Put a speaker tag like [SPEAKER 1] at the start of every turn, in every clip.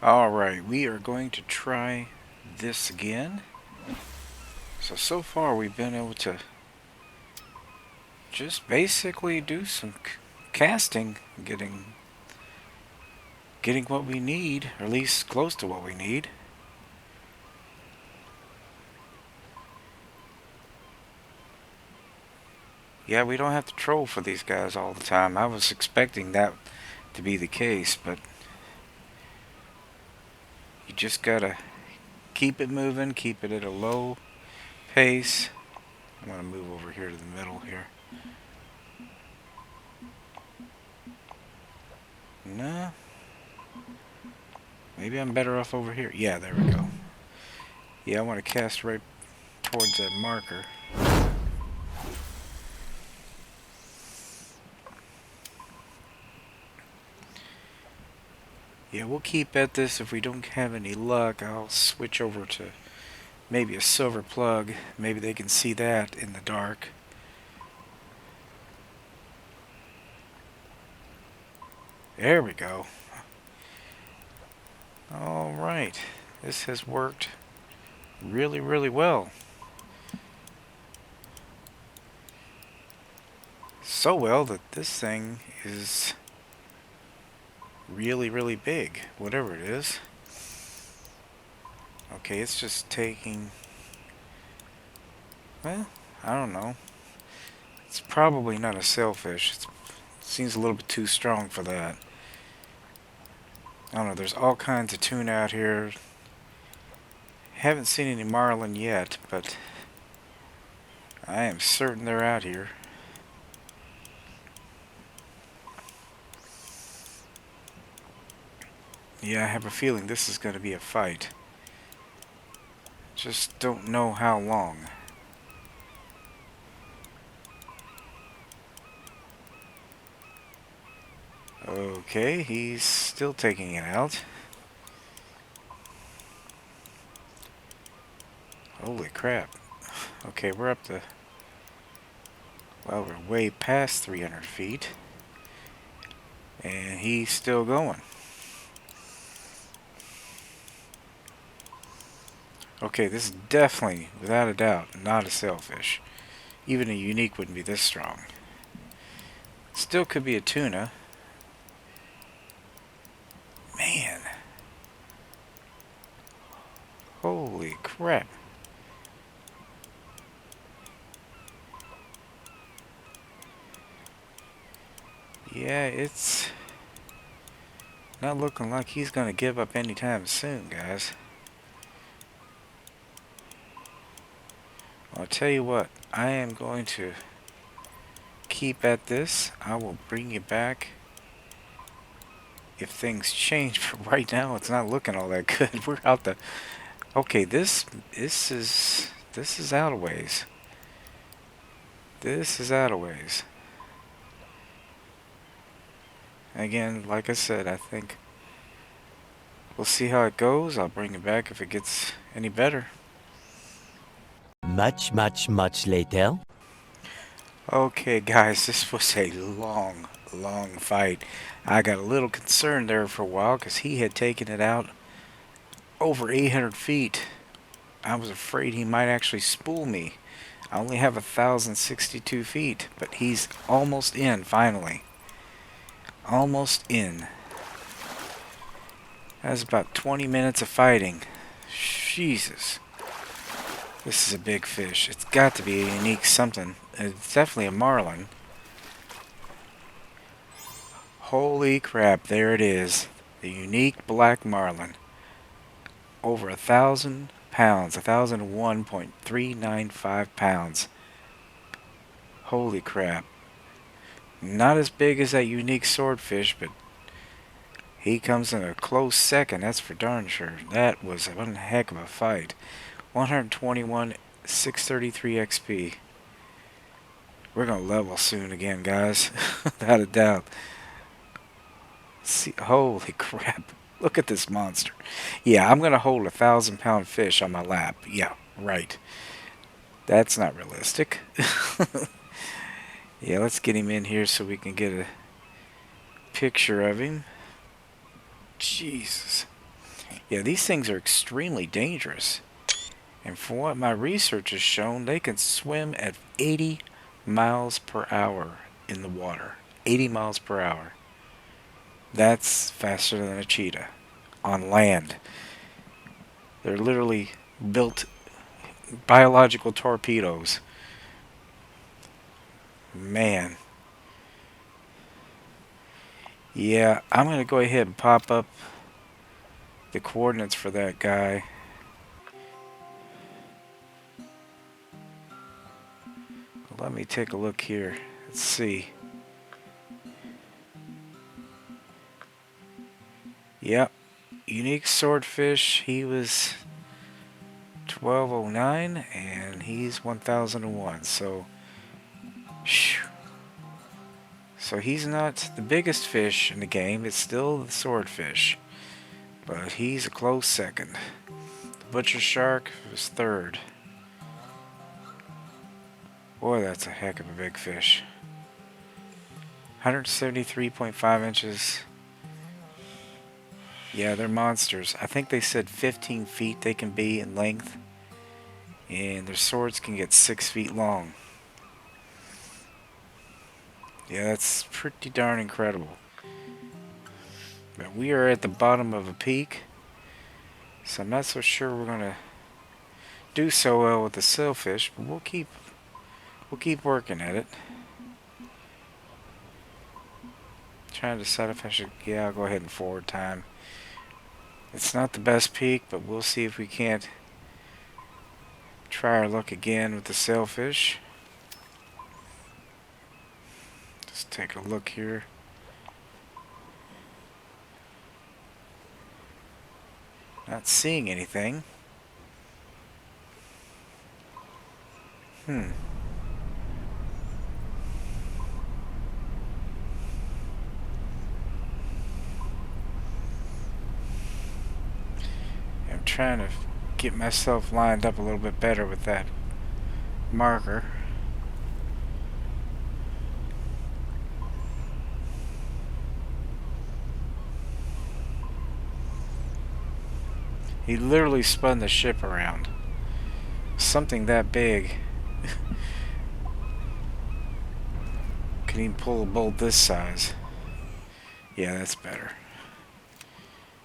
[SPEAKER 1] Alright, we are going to try this again. So far we've been able to just basically do some casting, getting what we need, or at least close to what we need. Yeah, we don't have to troll for these guys all the time. I was expecting that to be the case, but you just gotta keep it moving, keep it at a low pace. I'm gonna move over here to the middle here. No. Maybe I'm better off over here. Yeah, there we go. Yeah, I want to cast right towards that marker. Yeah, we'll keep at this. If we don't have any luck, I'll switch over to maybe a silver plug. Maybe they can see that in the dark. There we go. Alright. This has worked really, really well. So well that this thing is really, really big, whatever it is. Okay, it's just taking, well, I don't know. It's probably not a sailfish. It seems a little bit too strong for that. I don't know, there's all kinds of tuna out here. Haven't seen any marlin yet, but I am certain they're out here. Yeah, I have a feeling this is going to be a fight. Just don't know how long. Okay, he's still taking it out. Holy crap. Okay, we're up to, well, we're way past 300 feet. And he's still going. Okay, this is definitely, without a doubt, not a sailfish. Even a unique wouldn't be this strong. Still could be a tuna. Man. Holy crap. Yeah, it's not looking like he's gonna give up anytime soon, guys. I'll tell you what, I am going to keep at this. I will bring you back if things change, but right now it's not looking all that good. We're out the, okay, this is out of ways. This is out of ways. Again, like I said, I think we'll see how it goes. I'll bring it back if it gets any better.
[SPEAKER 2] Much, much, much later.
[SPEAKER 1] Okay, guys, this was a long fight. I got a little concerned there for a while because he had taken it out over 800 feet. I was afraid he might actually spool me. I only have 1,062 feet, but he's almost in, finally. Almost in. That was about 20 minutes of fighting. Jesus. This is a big fish. It's got to be a unique something. It's definitely a marlin. Holy crap, there it is. The unique black marlin. Over 1,000 pounds. 1,001.395 pounds. Holy crap. Not as big as that unique swordfish, but he comes in a close second, that's for darn sure. That was one heck of a fight. 121, 633 XP. We're gonna level soon again, guys. Without a doubt. See, holy crap. Look at this monster. Yeah, I'm gonna hold 1,000-pound fish on my lap. Yeah, right. That's not realistic. Yeah, let's get him in here so we can get a picture of him. Jesus. Yeah, these things are extremely dangerous. And from what my research has shown, they can swim at 80 miles per hour in the water. 80 miles per hour. That's faster than a cheetah on land. They're literally built biological torpedoes. Man. Yeah, I'm going to go ahead and pop up the coordinates for that guy. Let me take a look here. Let's see. Yep. Unique swordfish. He was 1209 and he's 1001. So, he's not the biggest fish in the game. It's still the swordfish, but he's a close second. The butcher shark was third. Boy, that's a heck of a big fish. 173.5 inches. Yeah, they're monsters. I think they said 15 feet they can be in length, and their swords can get 6 feet long. Yeah, that's pretty darn incredible. But we are at the bottom of a peak, so I'm not so sure we're gonna do so well with the sailfish, but we'll keep working at it. Trying to decide if I should, yeah, I'll go ahead and forward time. It's not the best peak, but we'll see if we can't try our luck again with the sailfish. Just take a look here. Not seeing anything. I'm trying to get myself lined up a little bit better with that marker. He literally spun the ship around. Something that big can even pull a bolt this size. Yeah, that's better.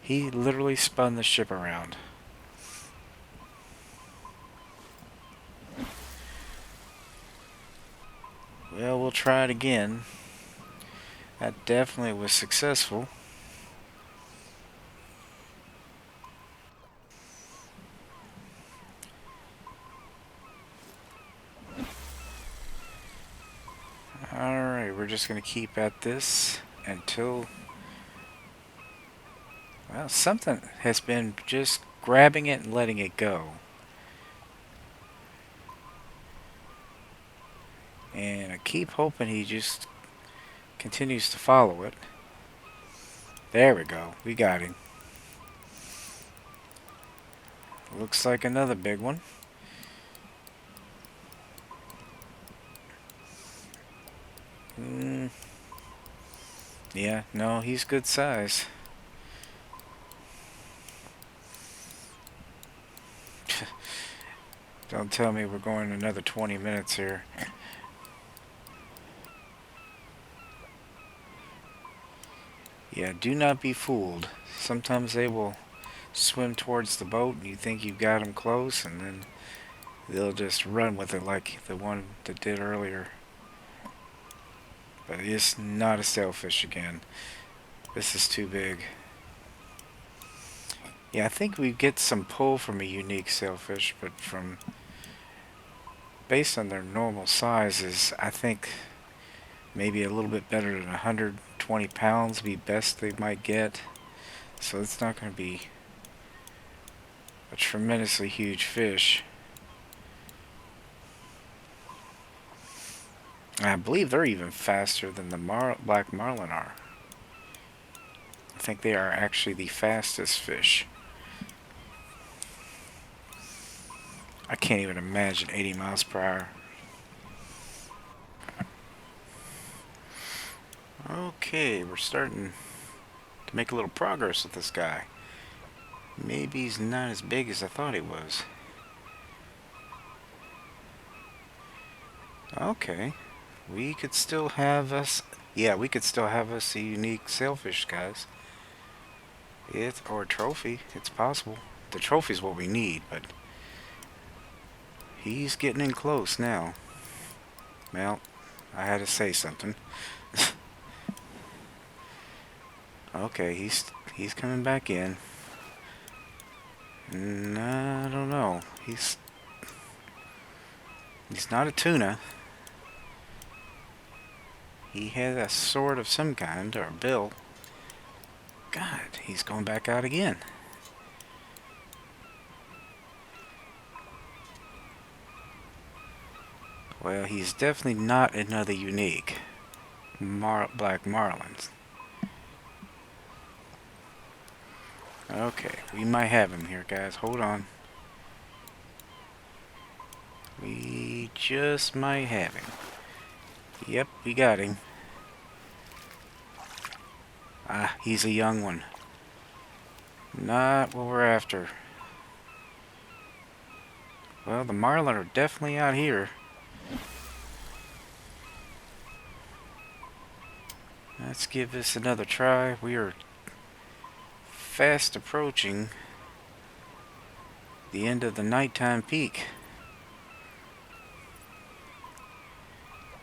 [SPEAKER 1] He literally spun the ship around. Well, we'll try it again. That definitely was successful. Alright, we're just going to keep at this until, well, something has been just grabbing it and letting it go. And I keep hoping he just continues to follow it. There we go. We got him. Looks like another big one. Yeah, no, he's good size. Don't tell me we're going another 20 minutes here. Yeah, do not be fooled. Sometimes they will swim towards the boat and you think you've got them close, and then they'll just run with it like the one that did earlier. But it's not a sailfish again. This is too big. Yeah, I think we get some pull from a unique sailfish, but from based on their normal sizes, I think maybe a little bit better than 120 pounds would be best they might get. So it's not going to be a tremendously huge fish. And I believe they're even faster than the black marlin are. I think they are actually the fastest fish. I can't even imagine 80 miles per hour. Okay, we're starting to make a little progress with this guy. Maybe he's not as big as I thought he was. Okay, we could still have us. Yeah, we could still have us a unique sailfish, guys. Or a trophy. It's possible. The trophy's what we need, but he's getting in close now. Well, I had to say something. Okay, he's coming back in. I don't know. He's not a tuna. He had a sword of some kind, or a bill. God, he's going back out again. Well, he's definitely not another unique black marlin. Okay, we might have him here, guys. Hold on. We just might have him. Yep, we got him. Ah, he's a young one. Not what we're after. Well, the marlin are definitely out here. Let's give this another try. We are fast approaching the end of the nighttime peak.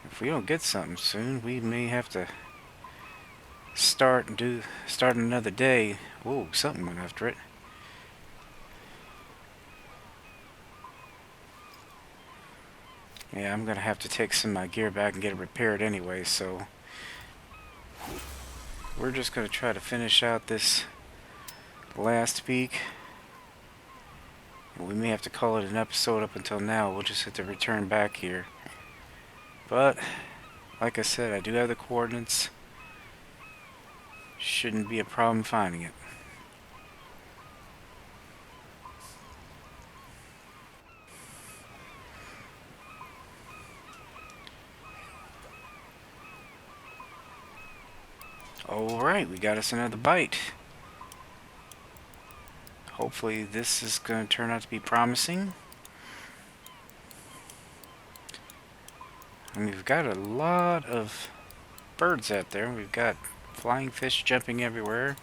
[SPEAKER 1] If we don't get something soon, we may have to start another day. Whoa, something went after it. Yeah, I'm gonna have to take some of my gear back and get it repaired anyway, so we're just gonna try to finish out this last peak. We may have to call it an episode up until now. We'll just have to return back here. But, like I said, I do have the coordinates. Shouldn't be a problem finding it. Alright, we got us another bite. Hopefully this is going to turn out to be promising. I mean, we've got a lot of birds out there. We've got flying fish jumping everywhere.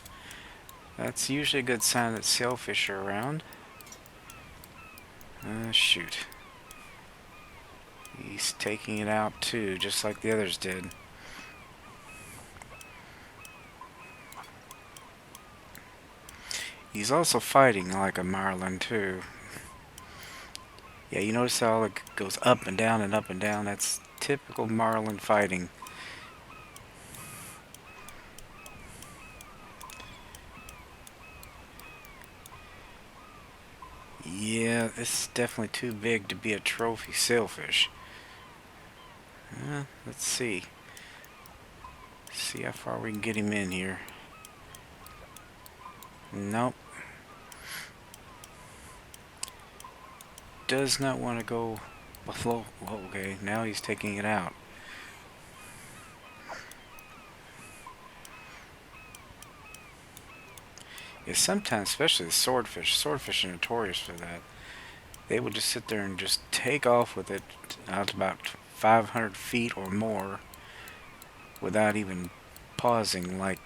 [SPEAKER 1] That's usually a good sign that sailfish are around. Shoot. He's taking it out too, just like the others did. He's also fighting like a marlin too. Yeah, you notice how it goes up and down and up and down? That's typical marlin fighting. Yeah, this is definitely too big to be a trophy sailfish. Let's see. See how far we can get him in here. Nope. Does not want to go below. Okay, now he's taking it out. Yeah, sometimes, especially the swordfish are notorious for that. They will just sit there and just take off with it out to about 500 feet or more without even pausing like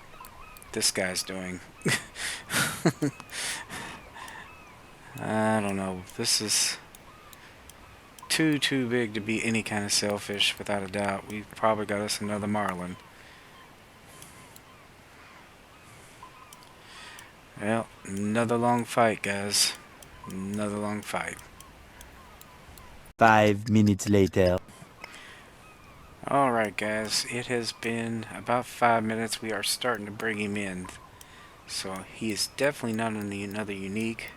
[SPEAKER 1] this guy's doing. I don't know. This is too big to be any kind of sailfish, without a doubt. We've probably got us another marlin. Well, another long fight, guys. Another long fight.
[SPEAKER 2] 5 minutes later.
[SPEAKER 1] Alright, guys. It has been about 5 minutes. We are starting to bring him in. So he is definitely not another unique.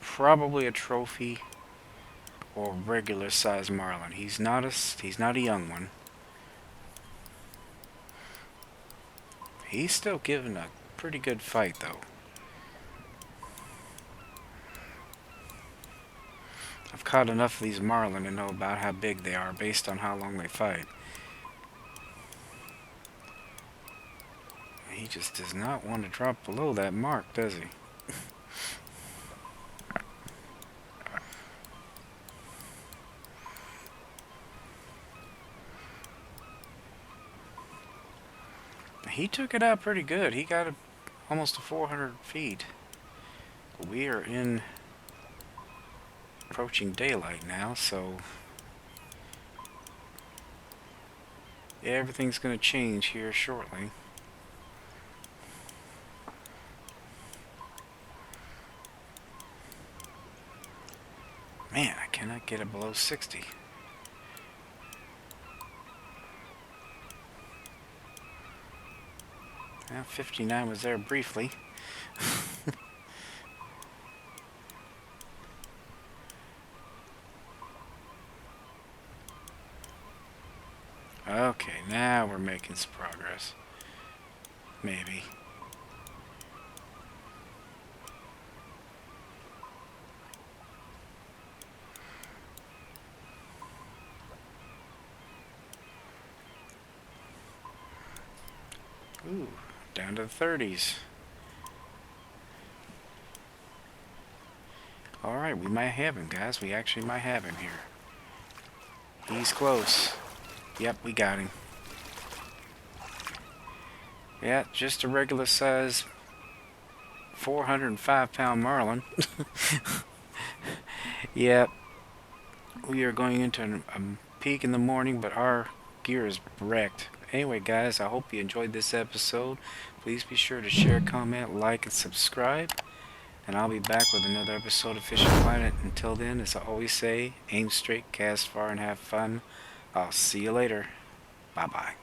[SPEAKER 1] Probably a trophy or regular size marlin. He's not a young one. He's still giving a pretty good fight though. I've caught enough of these marlin to know about how big they are based on how long they fight. He just does not want to drop below that mark, does he? He took it out pretty good. He got almost to 400 feet. We are approaching daylight now, so everything's going to change here shortly. Man, I cannot get it below 60. Well, 59 was there briefly. Okay, now we're making some progress. Maybe. Ooh, down to the 30s. Alright, we might have him, guys. We actually might have him here. He's close. Yep, we got him. Yeah, just a regular size 405-pound marlin. Yep, we are going into a peak in the morning, but our gear is wrecked. Anyway, guys, I hope you enjoyed this episode. Please be sure to share, comment, like, and subscribe. And I'll be back with another episode of Fishing Planet. Until then, as I always say, aim straight, cast far, and have fun. I'll see you later. Bye-bye.